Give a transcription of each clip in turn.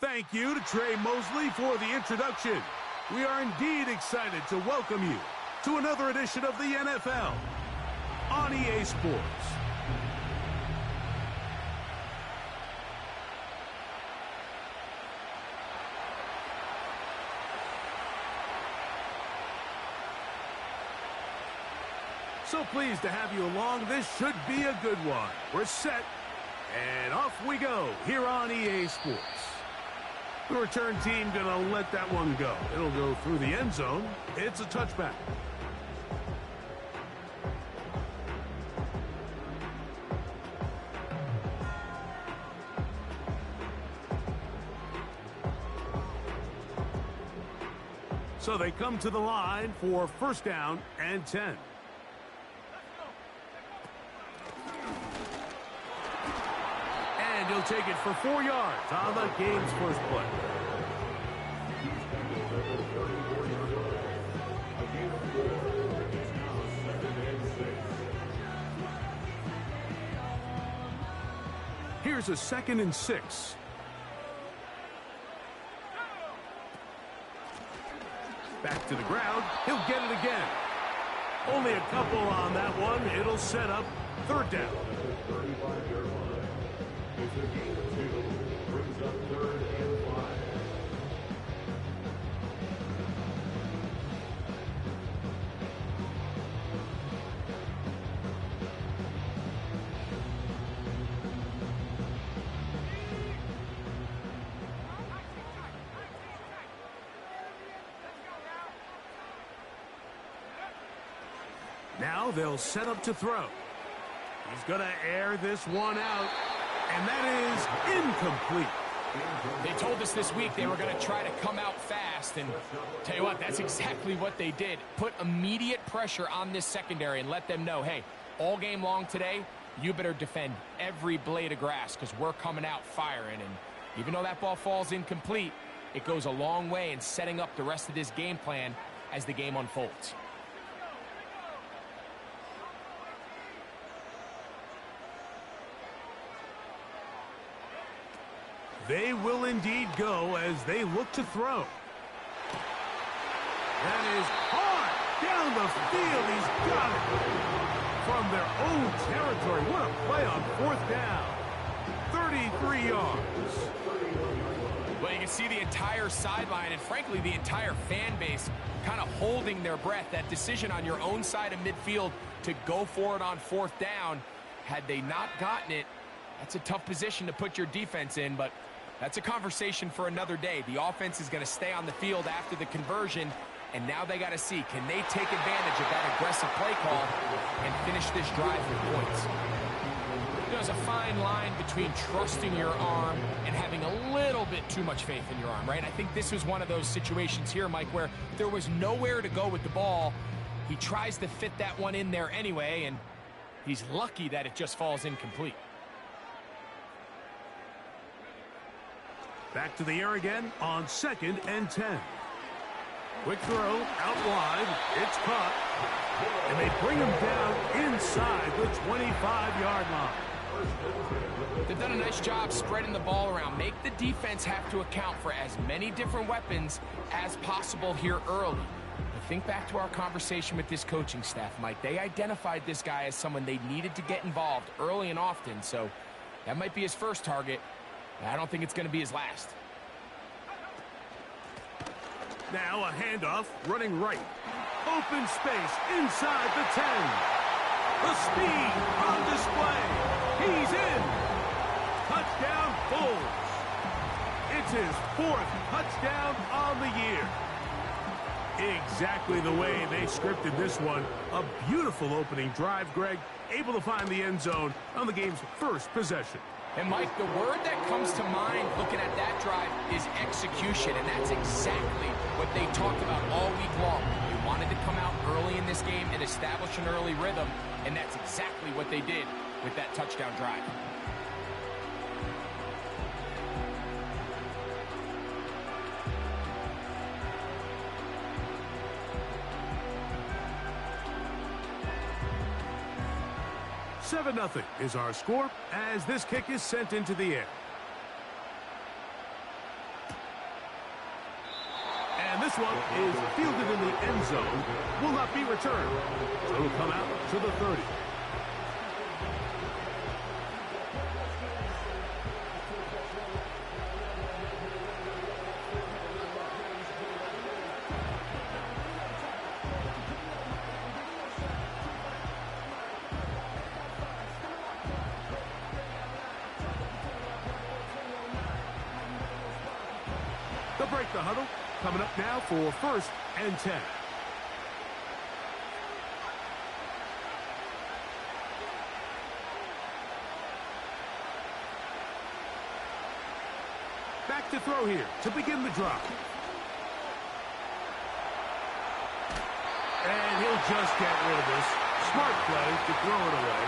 Thank you to Trey Mosley for the introduction. We are indeed excited to welcome you to another edition of the NFL on EA Sports. So pleased to have you along. This should be a good one. We're set, and off we go here on EA Sports. The return team gonna let that one go. It'll go through the end zone. It's a touchback. So they come to the line for first down and 10. And he'll take it for 4 yards on the game's first play. Here's a 2nd and 6. Back to the ground. He'll get it again. Only a couple on that one. It'll set up third down. Brings up 3rd and 5. Now they'll set up to throw. He's going to air this one out, and that is incomplete. They told us this week they were going to try to come out fast, and tell you what, that's exactly what they did. Put immediate pressure on this secondary and let them know, hey, all game long today, you better defend every blade of grass because we're coming out firing. And even though that ball falls incomplete, it goes a long way in setting up the rest of this game plan as the game unfolds. They will indeed go as they look to throw. That is hard down the field. He's got it from their own territory. What a play on 4th down. 33 yards. Well, you can see the entire sideline and, frankly, the entire fan base kind of holding their breath. That decision on your own side of midfield to go for it on 4th down, had they not gotten it, that's a tough position to put your defense in, but that's a conversation for another day. The offense is going to stay on the field after the conversion, and now they got to see, can they take advantage of that aggressive play call and finish this drive with points? There's a fine line between trusting your arm and having a little bit too much faith in your arm, right? I think this was one of those situations here, Mike, where there was nowhere to go with the ball. He tries to fit that one in there anyway, and he's lucky that it just falls incomplete. Back to the air again on 2nd and 10. Quick throw out wide. It's caught. And they bring him down inside the 25-yard line. They've done a nice job spreading the ball around. Make the defense have to account for as many different weapons as possible here early. But think back to our conversation with this coaching staff, Mike. They identified this guy as someone they needed to get involved early and often. So that might be his first target. I don't think it's going to be his last. Now a handoff running right. Open space inside the 10. The speed on display. He's in. Touchdown Bulls. It's his 4th touchdown on the year. Exactly the way they scripted this one. A beautiful opening drive, Greg. Able to find the end zone on the game's first possession. And, Mike, the word that comes to mind looking at that drive is execution, and that's exactly what they talked about all week long. They wanted to come out early in this game and establish an early rhythm, and that's exactly what they did with that touchdown drive. Seven 7-0 is our score as this kick is sent into the air. This one is fielded in the end zone. Will not be returned. So it'll come out to the 30. They'll break the huddle. Coming up now for 1st and 10. Back to throw here to begin the drop. And he'll just get rid of this. Smart play to throw it away.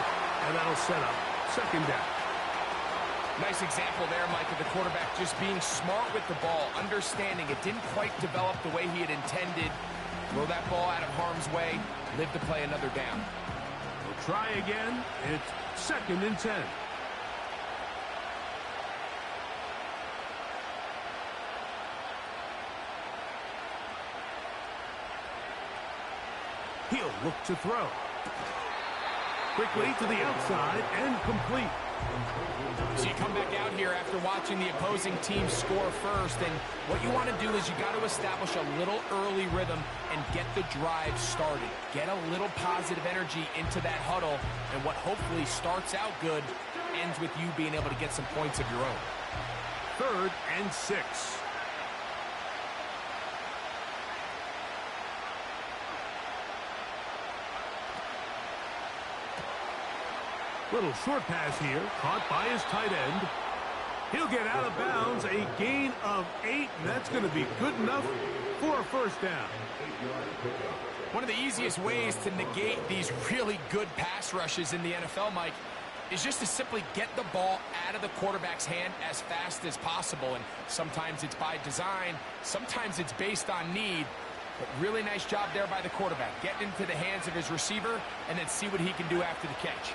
And that'll set up 2nd down. Nice example there, Mike, of the quarterback just being smart with the ball, understanding it didn't quite develop the way he had intended. Throw that ball out of harm's way, live to play another down. We'll try again. It's 2nd and 10. He'll look to throw. Quickly to the outside and complete. So you come back out here after watching the opposing team score first, and what you want to do is you got to establish a little early rhythm and get the drive started. Get a little positive energy into that huddle, and what hopefully starts out good ends with you being able to get some points of your own. 3rd and 6. Little short pass here, caught by his tight end. He'll get out of bounds, a gain of 8, and that's going to be good enough for a 1st down. One of the easiest ways to negate these really good pass rushes in the NFL, Mike, is just to simply get the ball out of the quarterback's hand as fast as possible. And sometimes it's by design, sometimes it's based on need. But really nice job there by the quarterback. Get into the hands of his receiver and then see what he can do after the catch.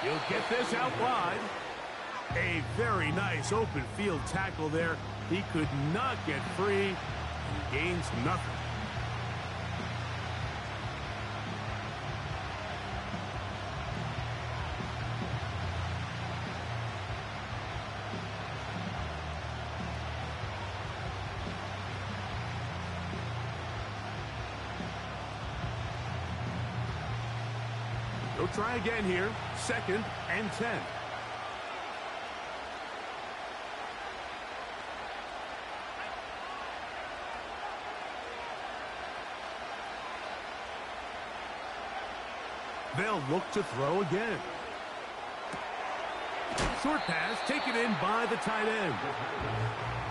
He'll get this out wide. A very nice open field tackle there. He could not get free and gains nothing. They'll try again here. 2nd and 10. They'll look to throw again. Short pass taken in by the tight end.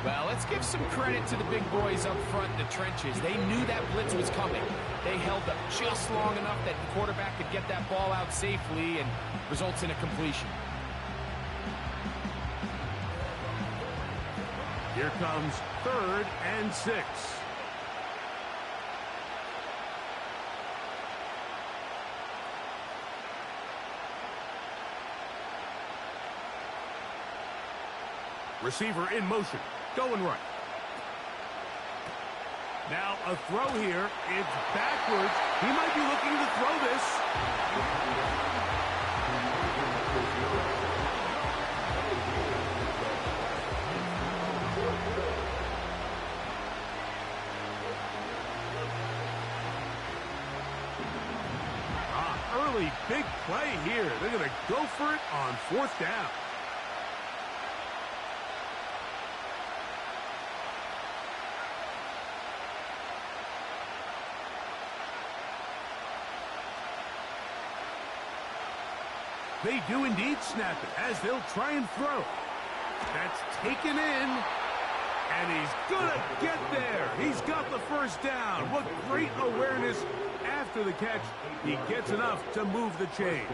Well, let's give some credit to the big boys up front in the trenches. They knew that blitz was coming. They held up just long enough that the quarterback could get that ball out safely and results in a completion. Here comes 3rd and 6. Receiver in motion, going right. Now a throw here. It's backwards. He might be looking to throw this. Early big play here. They're going to go for it on 4th down. They do indeed snap it as they'll try and throw. That's taken in, and he's going to get there. He's got the 1st down. What great awareness after the catch. He gets enough to move the chains.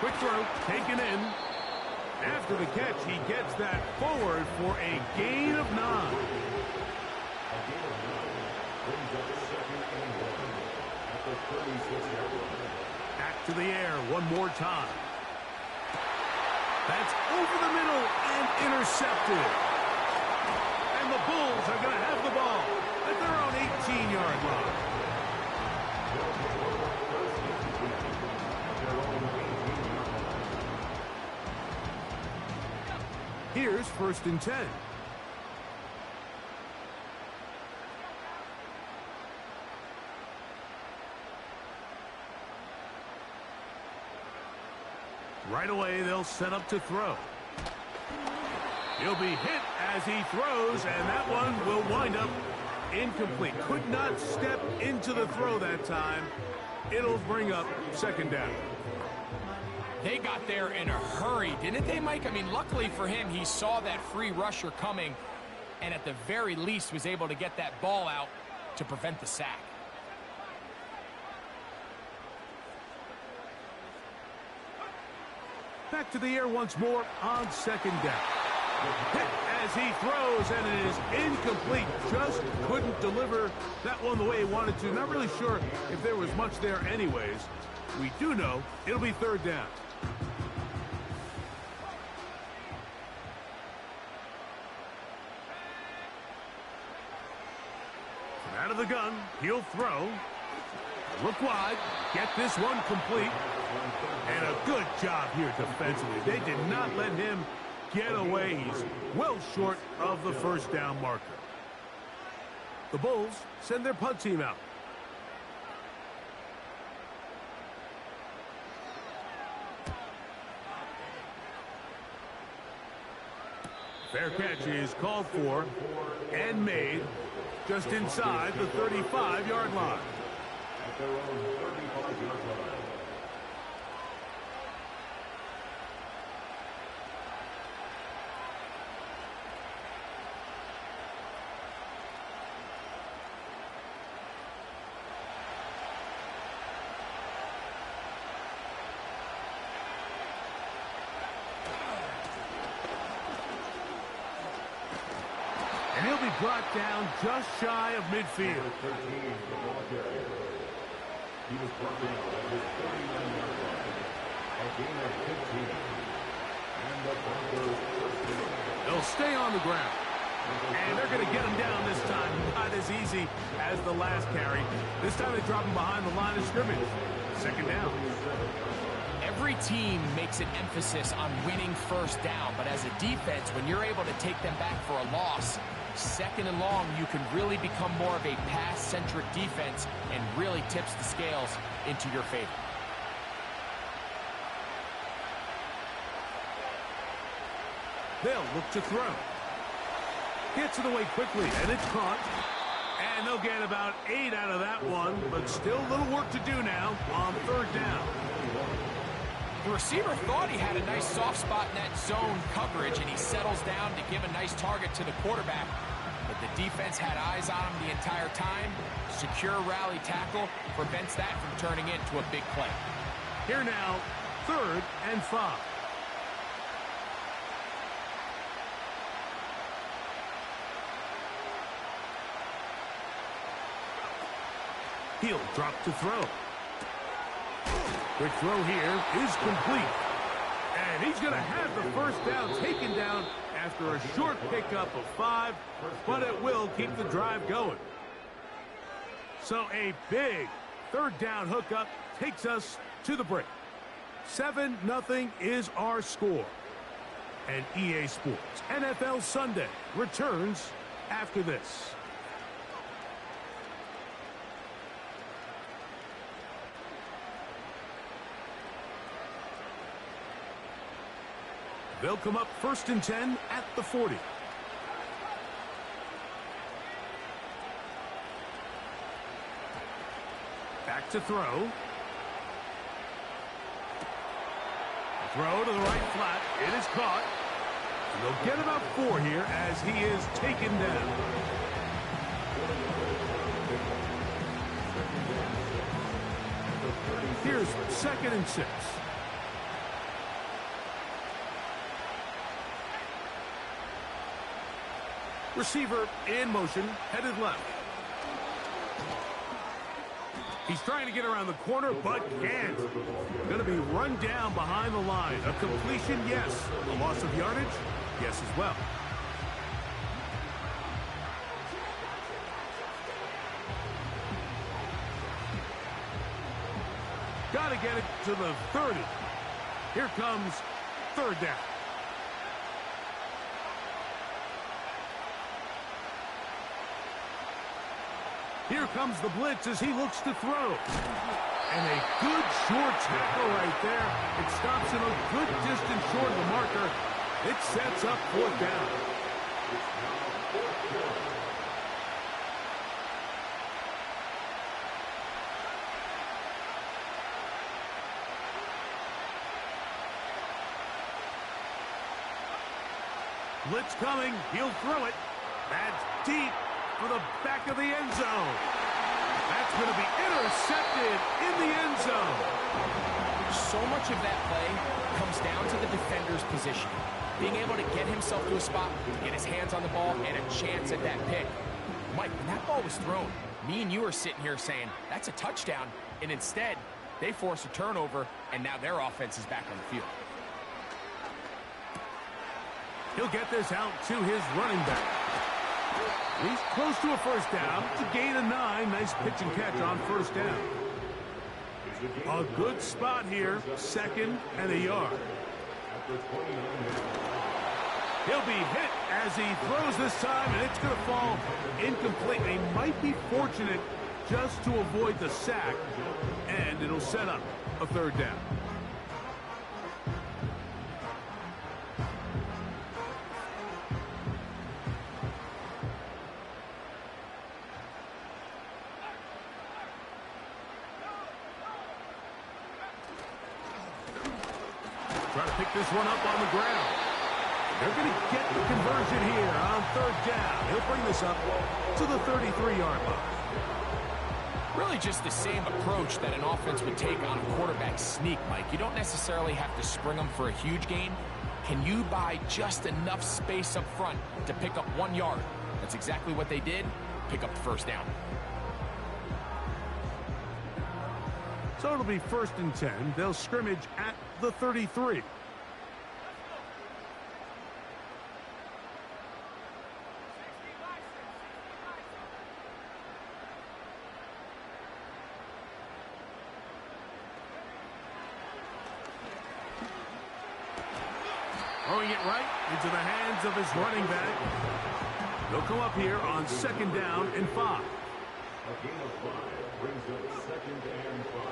Quick throw, taken in. After the catch, he gets that forward for a gain of 9. Back to the air one more time. That's over the middle and intercepted. And the Bulls are going to have the ball at their own 18-yard line. Here's 1st and 10. Right away, they'll set up to throw. He'll be hit as he throws, and that one will wind up incomplete. Could not step into the throw that time. It'll bring up 2nd down. They got there in a hurry, didn't they, Mike? I mean, luckily for him, he saw that free rusher coming, and at the very least was able to get that ball out to prevent the sack. Back to the air once more on 2nd down. Hit as he throws, and it is incomplete. Just couldn't deliver that one the way he wanted to. Not really sure if there was much there anyways. We do know it'll be 3rd down. From out of the gun, he'll throw. Look wide, get this one complete. And a good job here defensively. They did not let him get away. He's well short of the 1st down marker. The Bulls send their punt team out. Fair catch is called for and made just inside the 35-yard line. At their own 35-yard line. And he'll be brought down just shy of midfield. He was brought down at his 39-yard line. A gain of 15. And the Broncos first down. They'll stay on the ground. And they're going to get him down this time. Not as easy as the last carry. This time they drop him behind the line of scrimmage. 2nd down. Every team makes an emphasis on winning 1st down, but as a defense, when you're able to take them back for a loss, 2nd and long, you can really become more of a pass-centric defense and really tips the scales into your favor. They'll look to throw. Gets it away quickly, and it's caught. And they'll get about 8 out of that one, but still a little work to do now on 3rd down. The receiver thought he had a nice soft spot in that zone coverage, and he settles down to give a nice target to the quarterback. But the defense had eyes on him the entire time. Secure rally tackle prevents that from turning into a big play. Here now, 3rd and 5. He'll drop to throw. Quick throw here is complete. And he's going to have the 1st down taken down after a short pickup of 5, but it will keep the drive going. So a big 3rd down hookup takes us to the break. 7-0 is our score. And EA Sports NFL Sunday returns after this. They'll come up 1st and 10 at the 40. Back to throw. Throw to the right flat. It is caught. And they'll get about 4 here as he is taken down. Here's 2nd and 6. Receiver in motion, headed left. He's trying to get around the corner, but can't. Going to be run down behind the line. A completion, yes. A loss of yardage, yes as well. Got to get it to the 30. Here comes third down. Here comes the blitz as he looks to throw. And a good short tackle right there. It stops him a good distance short of the marker. It sets up fourth down. Blitz coming. He'll throw it. That's deep for the back of the end zone. That's going to be intercepted in the end zone. So much of that play comes down to the defender's position. Being able to get himself to a spot, get his hands on the ball, and a chance at that pick. Mike, when that ball was thrown, me and you are sitting here saying, that's a touchdown. And instead, they force a turnover, and now their offense is back on the field. He'll get this out to his running back. He's close to a first down. It's a gain of 9. Nice pitch and catch on first down. A good spot here. Second and a yard. He'll be hit as he throws this time, and it's going to fall incomplete. He might be fortunate just to avoid the sack, and it'll set up a third down. Trying to pick this one up on the ground. They're going to get the conversion here on third down. He'll bring this up to the 33-yard line. Really just the same approach that an offense would take on a quarterback sneak, Mike. You don't necessarily have to spring them for a huge gain. Can you buy just enough space up front to pick up 1 yard? That's exactly what they did. Pick up the first down. So it'll be 1st and 10. They'll scrimmage at the 33. Throwing it right into the hands of his running back. They'll come up here on 2nd down and 5. A gain of 5 brings up 2nd and 5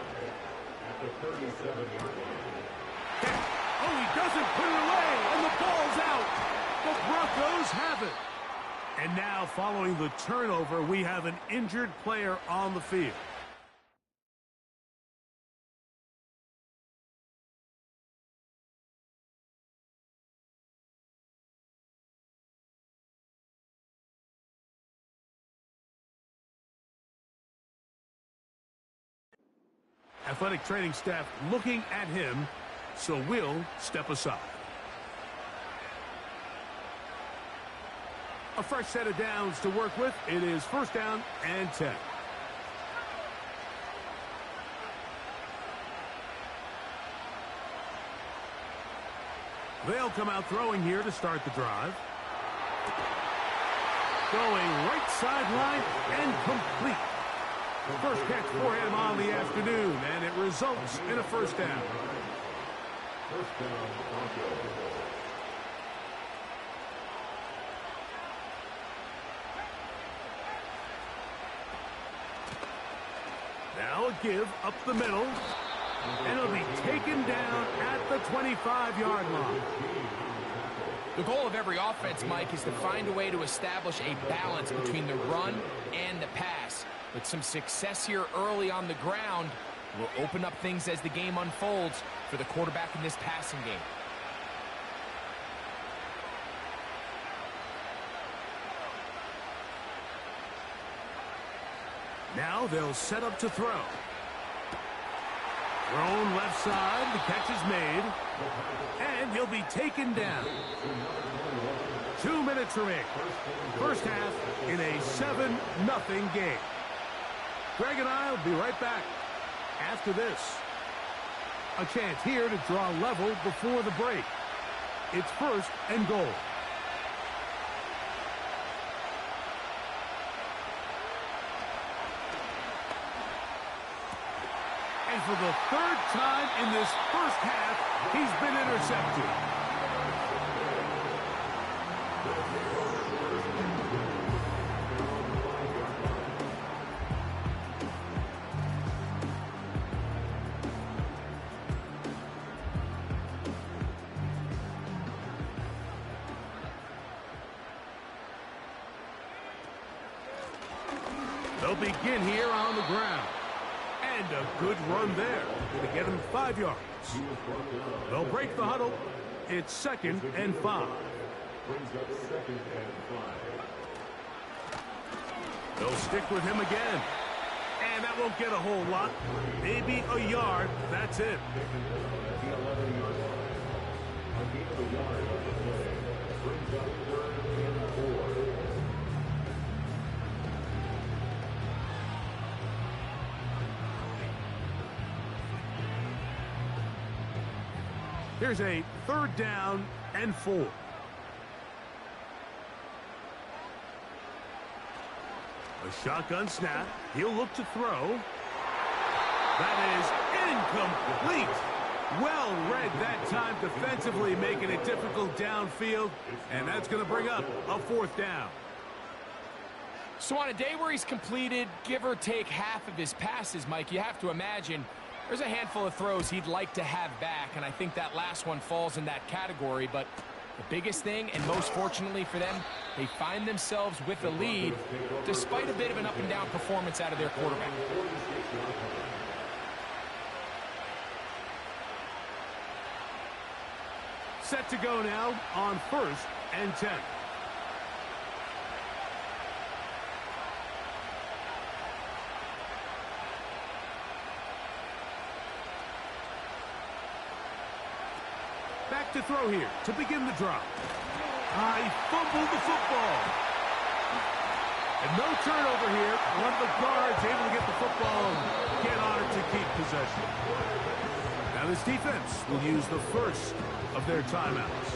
at the 37-yard line. Oh, he doesn't put it away, and the ball's out. The Broncos have it. And now, following the turnover, we have an injured player on the field. Athletic training staff looking at him, so we'll step aside. A fresh set of downs to work with. It is 1st down and 10. They'll come out throwing here to start the drive. Going right sideline and complete. First catch for him on the afternoon, and it results in a 1st down. 1st down, Broncos. Now a give up the middle, and it'll be taken down at the 25-yard line. The goal of every offense, Mike, is to find a way to establish a balance between the run and the pass. But some success here early on the ground will open up things as the game unfolds for the quarterback in this passing game. Now they'll set up to throw. Thrown left side, the catch is made, and he'll be taken down. 2 minutes remaining. First half in a 7-0 game. Greg and I will be right back after this. A chance here to draw level before the break. It's first and goal. And for the third time in this first half, he's been intercepted. They'll begin here on the ground. And a good run there to get him 5 yards. They'll break the huddle. It's 2nd and 5. Brings up 2nd and 5. They'll stick with him again. And that won't get a whole lot. Maybe a yard. That's it. At the 11-yard line. A gain of a yard on the play. Brings up 3rd and 4. Here's a 3rd down and 4. A shotgun snap. He'll look to throw. That is incomplete. Well read that time defensively, making it difficult downfield. And that's going to bring up a 4th down. So on a day where he's completed, give or take half of his passes, Mike, you have to imagine there's a handful of throws he'd like to have back, and I think that last one falls in that category. But the biggest thing, and most fortunately for them, they find themselves with a lead despite a bit of an up-and-down performance out of their quarterback. Set to go now on 1st and 10. Back to throw here to begin the drive. He fumbled the football. And no turnover here. One of the guards able to get the football and get on it to keep possession. Now this defense will use the first of their timeouts.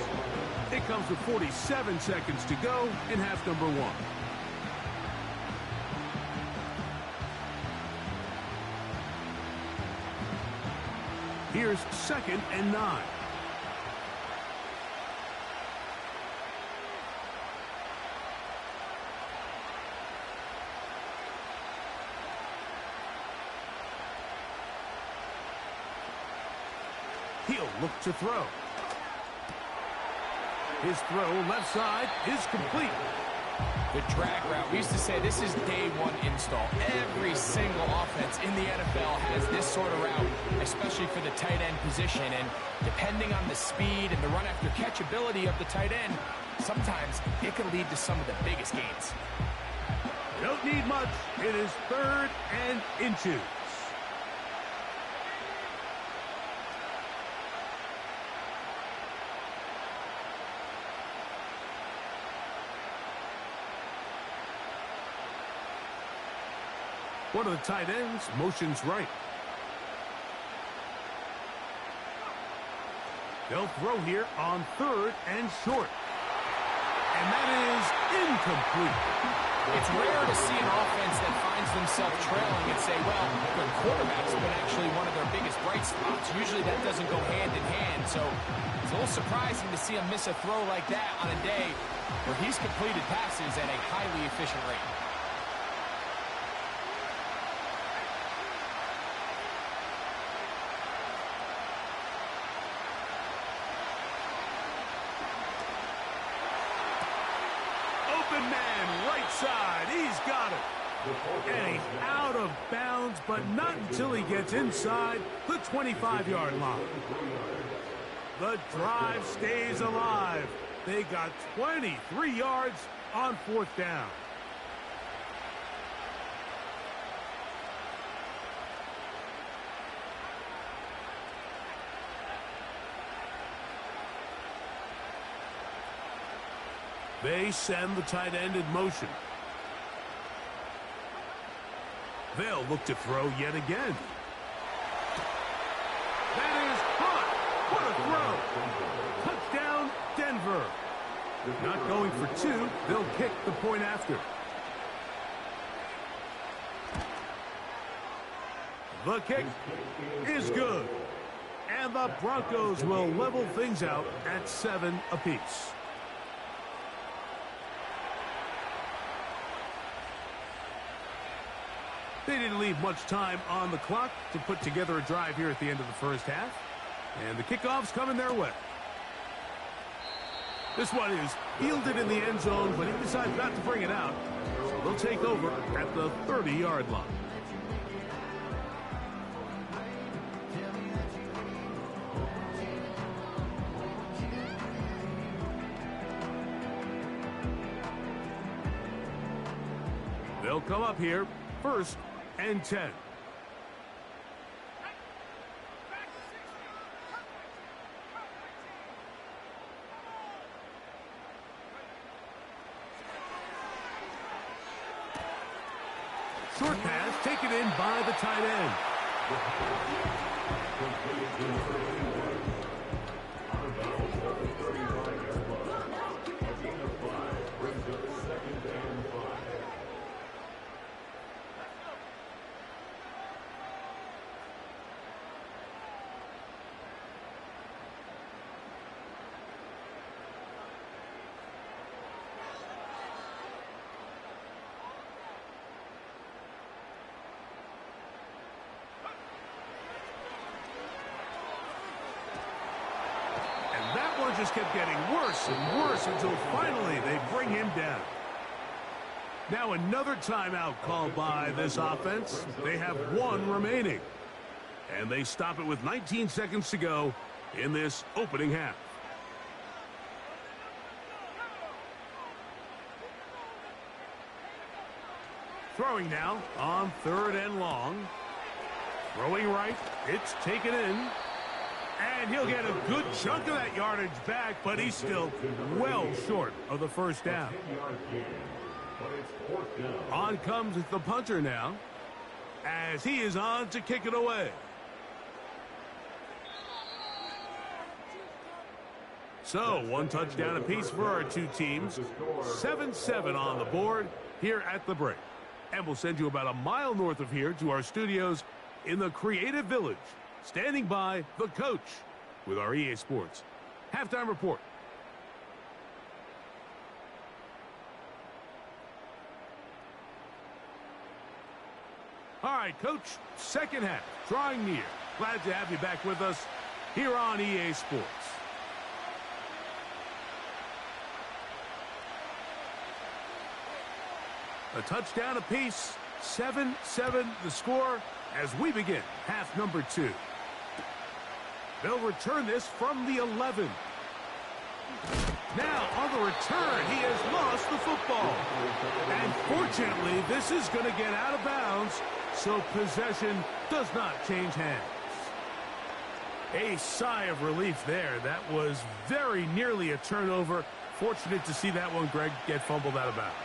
It comes with 47 seconds to go in half number 1. Here's 2nd and 9. He'll look to throw. His throw left side is complete. The drag route. We used to say this is day 1 install. Every single offense in the NFL has this sort of route, especially for the tight end position. And depending on the speed and the run after catch ability of the tight end, sometimes it can lead to some of the biggest gains. Don't need much. It is 3rd and inches. One of the tight ends motions right. They'll throw here on 3rd and short. And that is incomplete. It's rare to see an offense that finds themselves trailing and say, well, their quarterback's been actually one of their biggest bright spots. Usually that doesn't go hand in hand. So it's a little surprising to see him miss a throw like that on a day where he's completed passes at a highly efficient rate. Man, right side. He's got it. And he's out of bounds, but not until he gets inside the 25-yard line. The drive stays alive. They got 23 yards on 4th down. They send the tight end in motion. They'll look to throw yet again. That is hot. What a throw. Touchdown, Denver. Not going for two. They'll kick the point after. The kick is good. And the Broncos will level things out at 7 apiece. They didn't leave much time on the clock to put together a drive here at the end of the first half. And the kickoff's coming their way. This one is fielded in the end zone, but he decides not to bring it out. So they'll take over at the 30-yard line. They'll come up here, 1st and 10. Short pass taken in by the tight end. That one just kept getting worse and worse until finally they bring him down. Now another timeout called by this offense. They have 1 remaining. And they stop it with 19 seconds to go in this opening half. Throwing now on 3rd and long. Throwing right. It's taken in. And he'll get a good chunk of that yardage back, but he's still well short of the first down. On comes the punter now, as he is on to kick it away. So, 1 touchdown apiece for our 2 teams. 7-7 on the board here at the break. And we'll send you about a mile north of here to our studios in the Creative Village. Standing by, the coach with our EA Sports Halftime Report. All right, Coach, second half, drawing near. Glad to have you back with us here on EA Sports. A touchdown apiece, 7-7 the score as we begin half number 2. They'll return this from the 11. Now, on the return, he has lost the football. And fortunately, this is going to get out of bounds, so possession does not change hands. A sigh of relief there. That was very nearly a turnover. Fortunate to see that one, Greg, get fumbled out of bounds.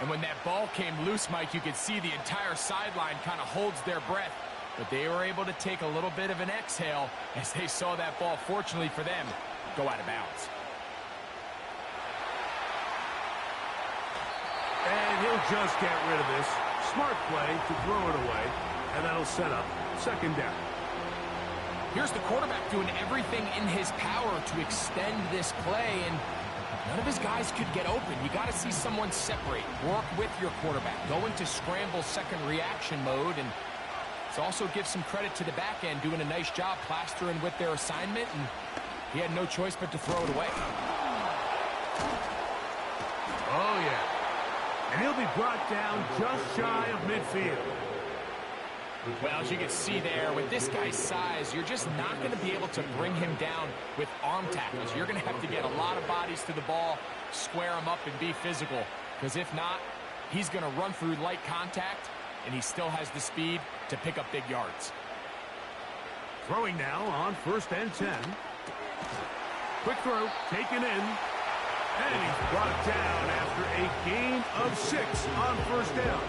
And when that ball came loose, Mike, you could see the entire sideline kind of holds their breath. But they were able to take a little bit of an exhale as they saw that ball, fortunately for them, go out of bounds. And he'll just get rid of this. Smart play to throw it away, and that'll set up 2nd down. Here's the quarterback doing everything in his power to extend this play, and none of his guys could get open. You got to see someone separate, work with your quarterback, go into scramble second reaction mode, and also give some credit to the back end, doing a nice job plastering with their assignment, and he had no choice but to throw it away. Oh, yeah. And he'll be brought down just shy of midfield. Well, as you can see there, with this guy's size, you're just not going to be able to bring him down with arm tackles. You're going to have to get a lot of bodies to the ball, square him up, and be physical. Because if not, he's going to run through light contact, and he still has the speed to pick up big yards. Throwing now on 1st and 10. Quick throw, taken in. And he's brought down after a gain of 6 on 1st down.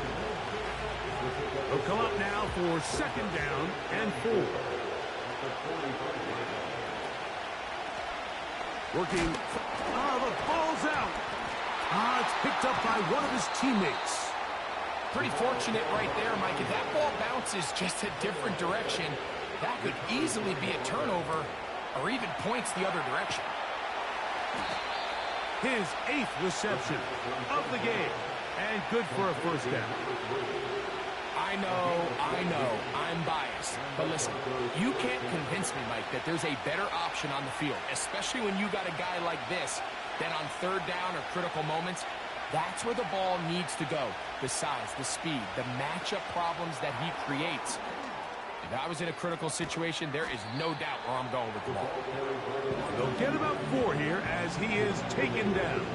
They'll come up now for second down and 4. Working. The ball's out. It's picked up by one of his teammates. Pretty fortunate right there, Mike. If that ball bounces just a different direction, that could easily be a turnover or even points the other direction. His 8th reception of the game, and good for a first down. I know, I'm biased. But listen, you can't convince me, Mike, that there's a better option on the field, especially when you got a guy like this, that on third down or critical moments, that's where the ball needs to go. The size, the speed, the matchup problems that he creates. If I was in a critical situation, there is no doubt where I'm going with the ball. They'll get about 4 here as he is taken down.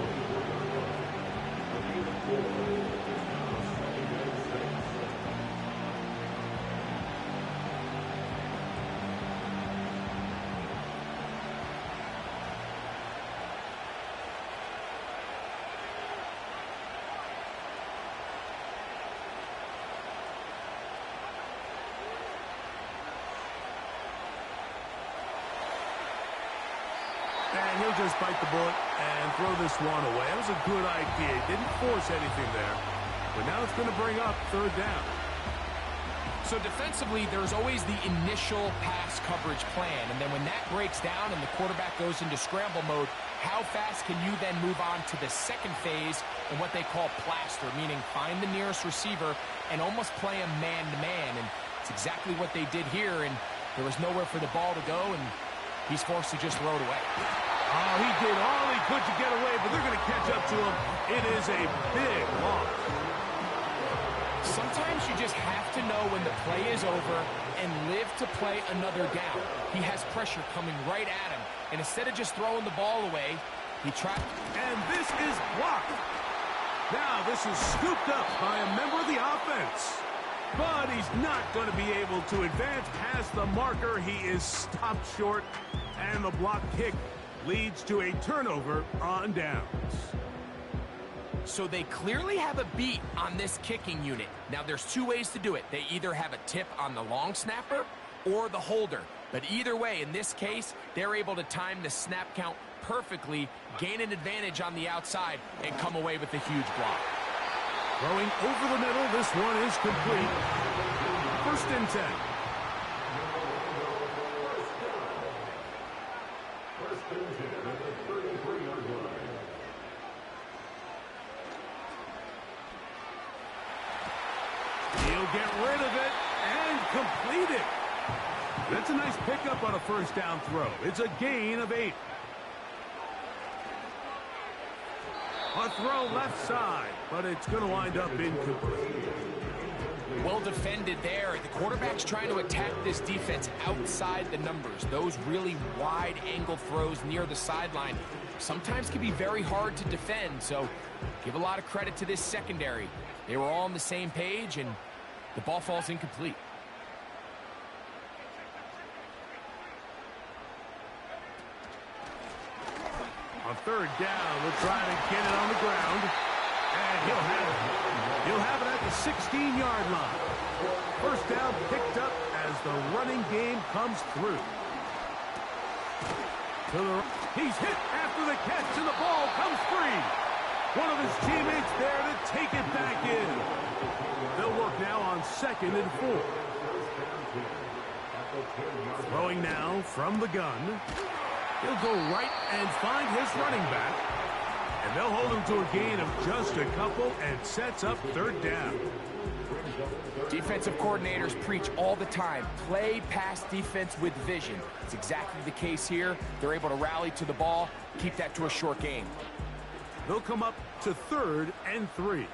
And he'll just bite the bullet and throw this one away. That was a good idea. He didn't force anything there. But now it's going to bring up third down. So defensively, there's always the initial pass coverage plan. And then when that breaks down and the quarterback goes into scramble mode, how fast can you then move on to the second phase and what they call plaster, meaning find the nearest receiver and almost play him man-to-man. And it's exactly what they did here. And there was nowhere for the ball to go, and he's forced to just throw it away. He did all he could to get away, but they're going to catch up to him. It is a big loss. Sometimes you just have to know when the play is over and live to play another down. He has pressure coming right at him, and instead of just throwing the ball away, he tried. And this is blocked. Now this is scooped up by a member of the offense. But he's not going to be able to advance past the marker. He is stopped short, and the block kick leads to a turnover on downs. So they clearly have a beat on this kicking unit. Now there's 2 ways to do it. They either have a tip on the long snapper or the holder. But either way, in this case, they're able to time the snap count perfectly, gain an advantage on the outside, and come away with a huge block. Throwing over the middle, this one is complete. First and 10. He'll get rid of it and complete it. That's a nice pickup on a first down throw. It's a gain of 8. A throw left side, but it's going to wind up incomplete. Well defended there. The quarterback's trying to attack this defense outside the numbers. Those really wide angle throws near the sideline sometimes can be very hard to defend, so give a lot of credit to this secondary. They were all on the same page, and the ball falls incomplete. On third down, we'll try to get it on the ground. And he'll have it. He'll have it at the 16-yard line. First down picked up as the running game comes through. He's hit after the catch, and the ball comes free. One of his teammates there to take it back in. They'll work now on second and 4. Throwing now from the gun. He'll go right and find his running back. And they'll hold him to a gain of just a couple and sets up third down. Defensive coordinators preach all the time, play pass defense with vision. It's exactly the case here. They're able to rally to the ball, keep that to a short game. They'll come up to third and 3.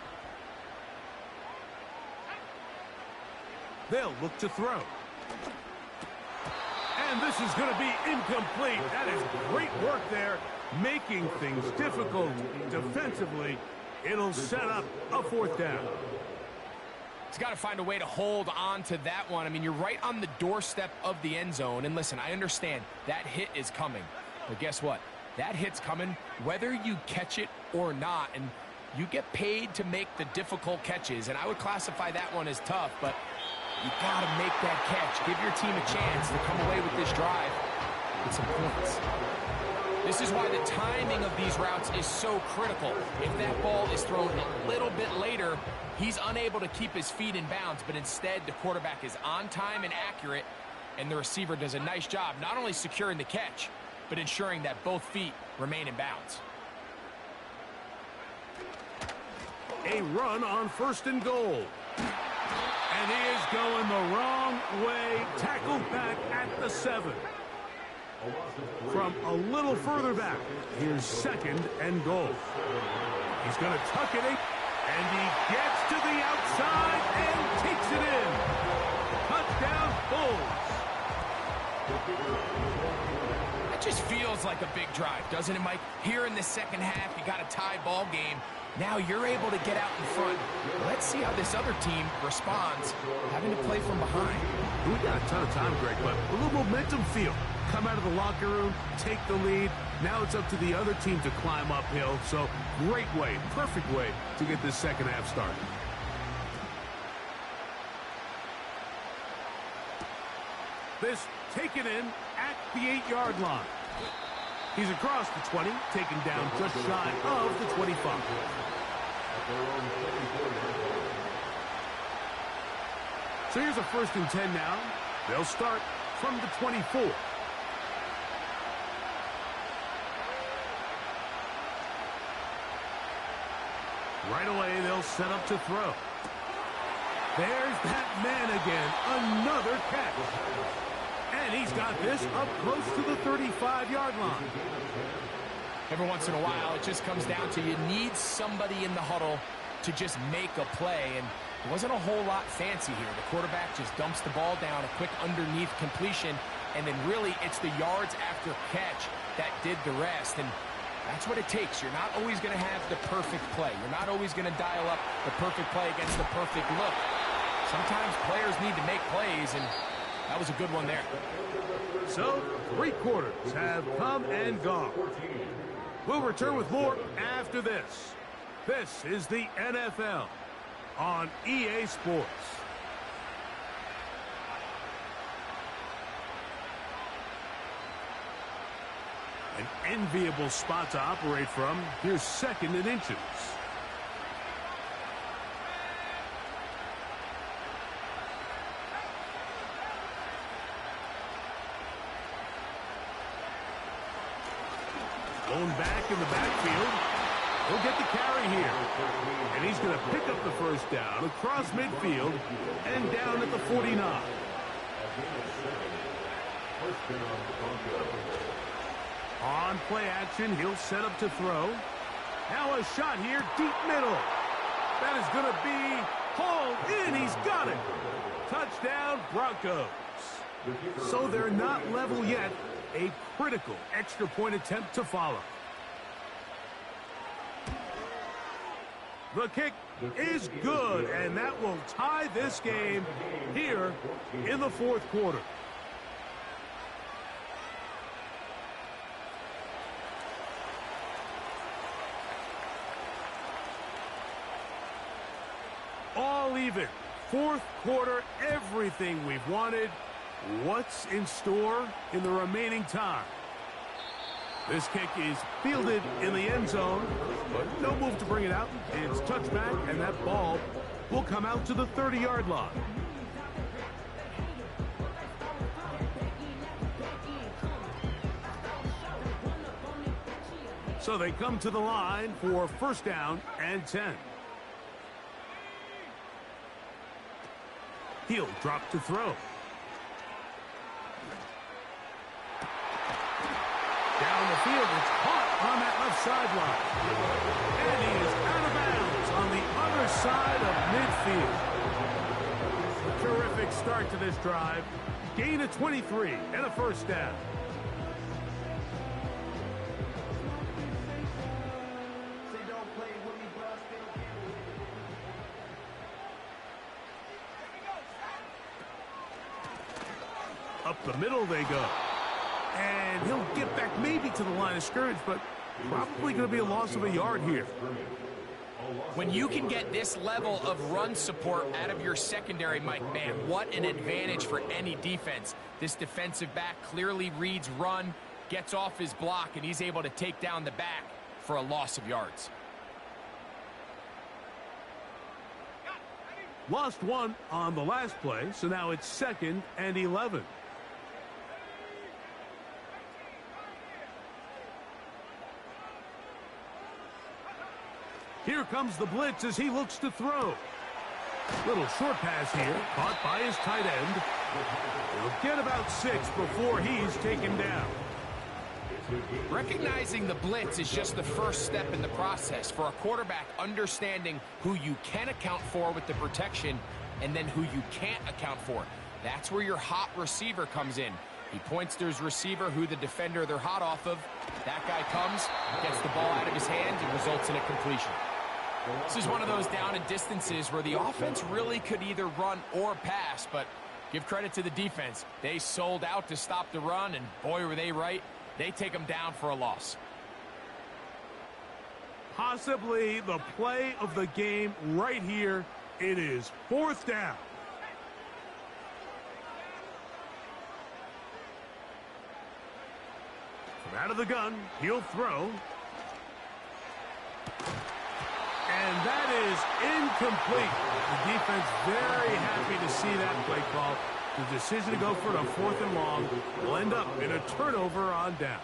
They'll look to throw. And this is going to be incomplete. That is great work there, making things difficult defensively. It'll set up a fourth down. He's got to find a way to hold on to that one. I mean, you're right on the doorstep of the end zone. And listen, I understand that hit is coming. But guess what? That hit's coming whether you catch it or not. And You get paid to make the difficult catches, and I would classify that one as tough, but you got to make that catch. Give your team a chance to come away with this drive with some points. This is why the timing of these routes is so critical. If that ball is thrown a little bit later, he's unable to keep his feet in bounds, but instead the quarterback is on time and accurate, and the receiver does a nice job not only securing the catch, but ensuring that both feet remain in bounds. A run on 1st and goal. And he is going the wrong way. Tackled back at the 7. From a little further back, here's 2nd and goal. He's going to tuck it in, and he gets to the outside and takes it in. Touchdown, Bulls. It just feels like a big drive, doesn't it, Mike? Here in the second half, you got a tie ball game. Now you're able to get out in front. Let's see how this other team responds, having to play from behind. We got a ton of time, Greg, but a little momentum feel. Come out of the locker room, take the lead. Now it's up to the other team to climb uphill. So great way, perfect way to get this second half started. This taken in at the 8-yard line. He's across the 20, taken down just shy of the 25. So here's a 1st and 10 now. They'll start from the 24. Right away, they'll set up to throw. There's that man again. Another catch. And he's got this up close to the 35-yard line. Every once in a while, it just comes down to you need somebody in the huddle to just make a play. And it wasn't a whole lot fancy here. The quarterback just dumps the ball down, a quick underneath completion, and then really it's the yards after catch that did the rest. And that's what it takes. You're not always going to have the perfect play. You're not always going to dial up the perfect play against the perfect look. Sometimes players need to make plays, and that was a good one there. So, 3 quarters have come and gone. We'll return with more after this. This is the NFL on EA Sports. An enviable spot to operate from. Here's 2nd and inches. Going back in the backfield. He'll get the carry here. And he's going to pick up the 1st down across midfield and down at the 49. On play action, he'll set up to throw. Now a shot here, deep middle. That is going to be hauled in. He's got it. Touchdown, Broncos. So they're not level yet. A critical extra point attempt to follow. The kick is good, and that will tie this game here in the 4th quarter. All even. 4th quarter, everything we've wanted. What's in store in the remaining time? This kick is fielded in the end zone, but no move to bring it out. It's touchback, and that ball will come out to the 30-yard line. So they come to the line for 1st down and 10. He'll drop to throw. Down the field, it's caught on that left sideline. And he is out of bounds on the other side of midfield. Terrific start to this drive. Gain of 23 and a 1st down. Up the middle they go. And he'll get back maybe to the line of scrimmage, but probably going to be a loss of a yard here. When you can get this level of run support out of your secondary, Mike, man, what an advantage for any defense. This defensive back clearly reads run, gets off his block, and he's able to take down the back for a loss of yards. Lost one on the last play, so now it's 2nd and 11. Here comes the blitz as he looks to throw. Little short pass here, caught by his tight end. He'll get about 6 before he's taken down. Recognizing the blitz is just the first step in the process for a quarterback, understanding who you can account for with the protection and then who you can't account for. That's where your hot receiver comes in. He points to his receiver, who the defender they're hot off of. That guy comes, gets the ball out of his hands, and results in a completion. This is one of those down and distances where the offense really could either run or pass, but give credit to the defense. They sold out to stop the run, and boy, were they right. They take them down for a loss. Possibly the play of the game right here. It is 4th down. From out of the gun, he'll throw. And that is incomplete. The defense very happy to see that play call. The decision to go for it on 4th and long will end up in a turnover on downs.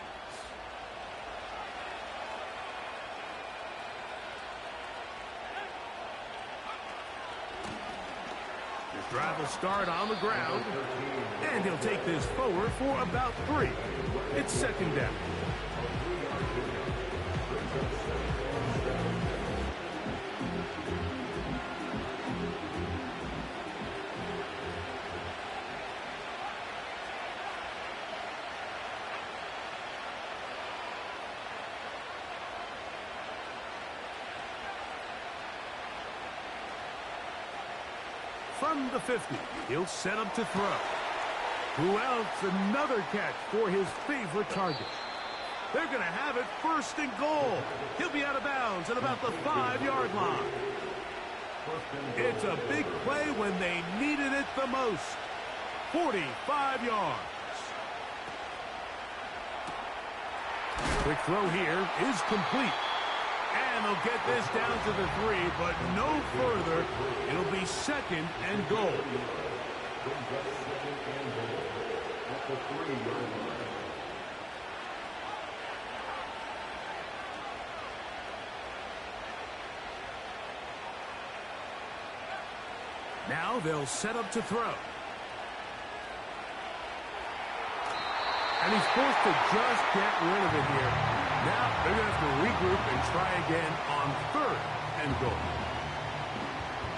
This drive will start on the ground, and he'll take this forward for about 3. It's 2nd down. From the 50, he'll set up to throw. Who else? Another catch for his favorite target. They're going to have it 1st and goal. He'll be out of bounds at about the 5-yard line. It's a big play when they needed it the most. 45 yards. Quick throw here is complete. And they'll get this down to the 3, but no further. It'll be 2nd and goal. Now they'll set up to throw. And he's forced to just get rid of it here. Now they're going to have to regroup and try again on 3rd and goal.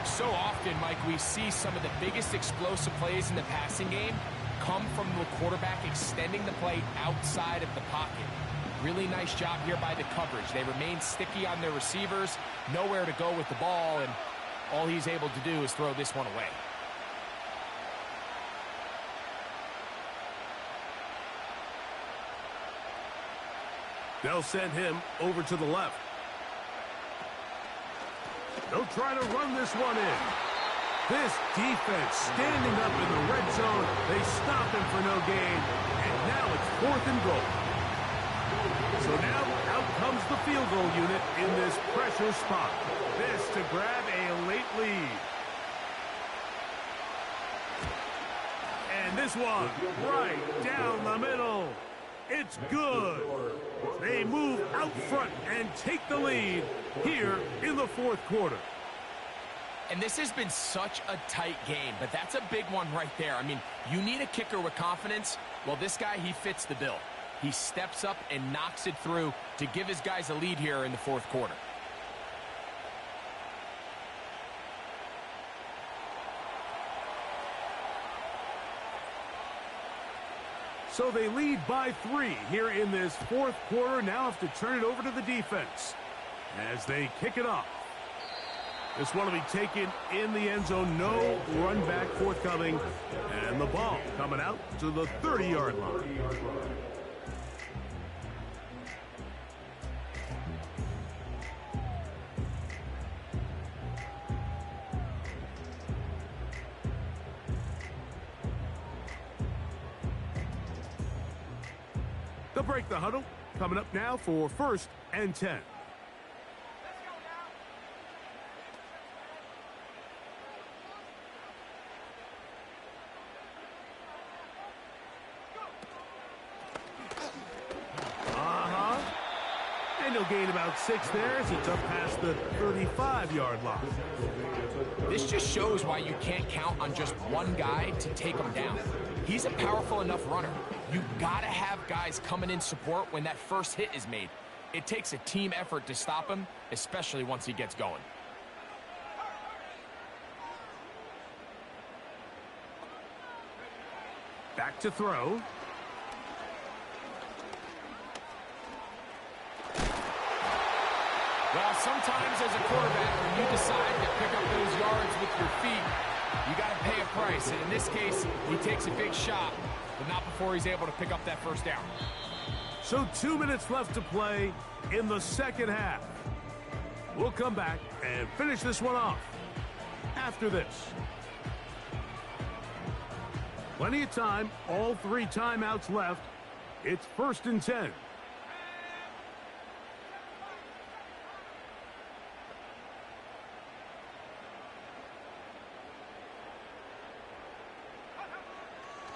So often, Mike, we see some of the biggest explosive plays in the passing game come from the quarterback extending the play outside of the pocket. Really nice job here by the coverage. They remain sticky on their receivers, nowhere to go with the ball, and all he's able to do is throw this one away. They'll send him over to the left. They'll try to run this one in. This defense standing up in the red zone. They stop him for no gain. And now it's 4th and goal. So now out comes the field goal unit in this pressure spot. This to grab a late lead. And this one right down the middle. It's good. They move out front and take the lead here in the 4th quarter. And this has been such a tight game, but that's a big one right there. I mean, you need a kicker with confidence. Well, this guy, he fits the bill. He steps up and knocks it through to give his guys a lead here in the 4th quarter. So they lead by 3 here in this 4th quarter. Now have to turn it over to the defense as they kick it off. This one will be taken in the end zone. No run back forthcoming. And the ball coming out to the 30-yard line. They'll break the huddle. Coming up now for 1st and 10. And he'll gain about 6 there as it's up past the 35-yard line. This just shows why you can't count on just one guy to take him down. He's a powerful enough runner. You gotta have guys coming in support when that first hit is made. It takes a team effort to stop him, especially once he gets going. Back to throw. Well, sometimes as a quarterback, when you decide to pick up those yards with your feet, you got to pay a price. And in this case, he takes a big shot, but not before he's able to pick up that first down. So 2 minutes left to play in the second half. We'll come back and finish this one off after this. Plenty of time, all 3 timeouts left. It's 1st and 10.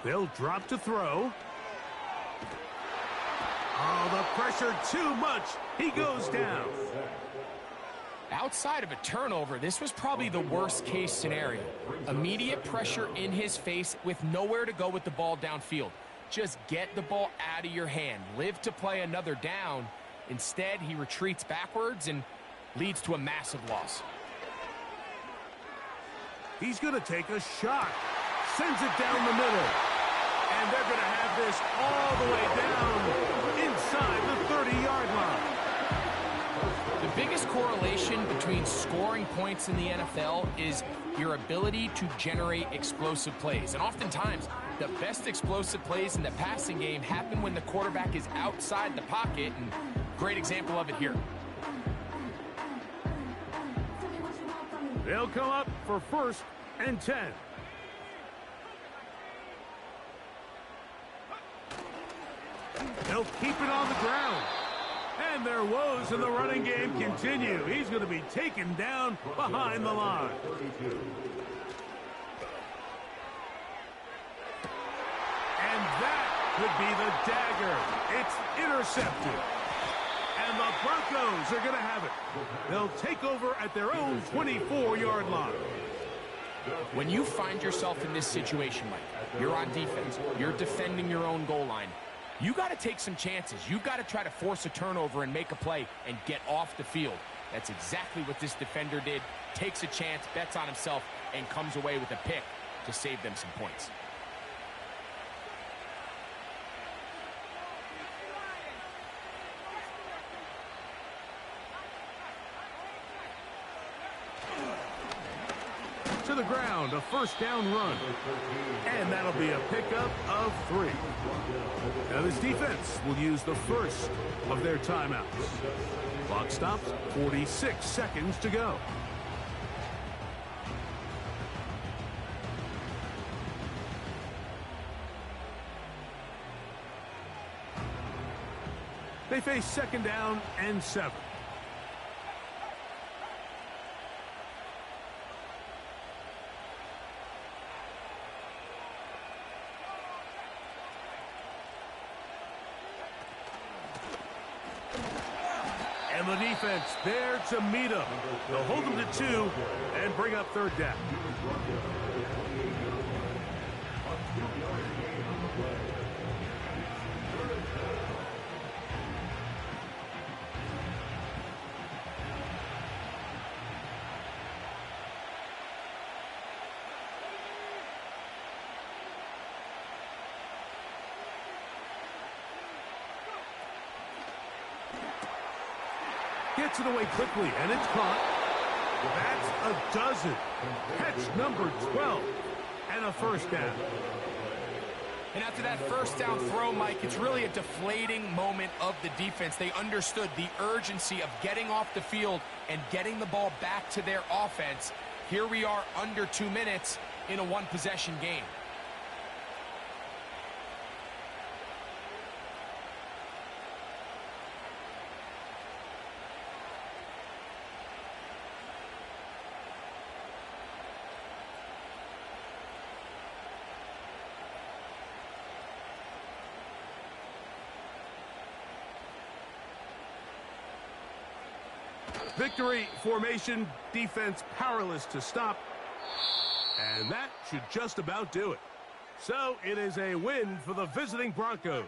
They'll drop to throw. Oh, the pressure too much. He goes down. Outside of a turnover, this was probably the worst case scenario. Immediate pressure in his face with nowhere to go with the ball downfield. Just get the ball out of your hand. Live to play another down. Instead, he retreats backwards and leads to a massive loss. He's going to take a shot. Sends it down the middle. And they're going to have this all the way down inside the 30-yard line. The biggest correlation between scoring points in the NFL is your ability to generate explosive plays. And oftentimes, the best explosive plays in the passing game happen when the quarterback is outside the pocket. And great example of it here. They'll come up for 1st and 10. They'll keep it on the ground. And their woes in the running game continue. He's going to be taken down behind the line. And that could be the dagger. It's intercepted. And the Broncos are going to have it. They'll take over at their own 24-yard line. When you find yourself in this situation, Mike, you're on defense, you're defending your own goal line, you got to take some chances. You got to try to force a turnover and make a play and get off the field. That's exactly what this defender did. Takes a chance, bets on himself, and comes away with a pick to save them some points. To the ground, a 1st down run. And that'll be a pickup of 3. Now this defense will use the first of their timeouts. Clock stops, 46 seconds to go. They face 2nd down and 7. And the defense there to meet him. They'll hold him to 2 and bring up 3rd down. Gets it away quickly, and it's caught. That's a dozen. Catch number 12, and a 1st down. And after that 1st down throw, Mike, it's really a deflating moment of the defense. They understood the urgency of getting off the field and getting the ball back to their offense. Here we are under 2 minutes in a 1-possession game. Victory formation, defense powerless to stop. And that should just about do it. So it is a win for the visiting Broncos.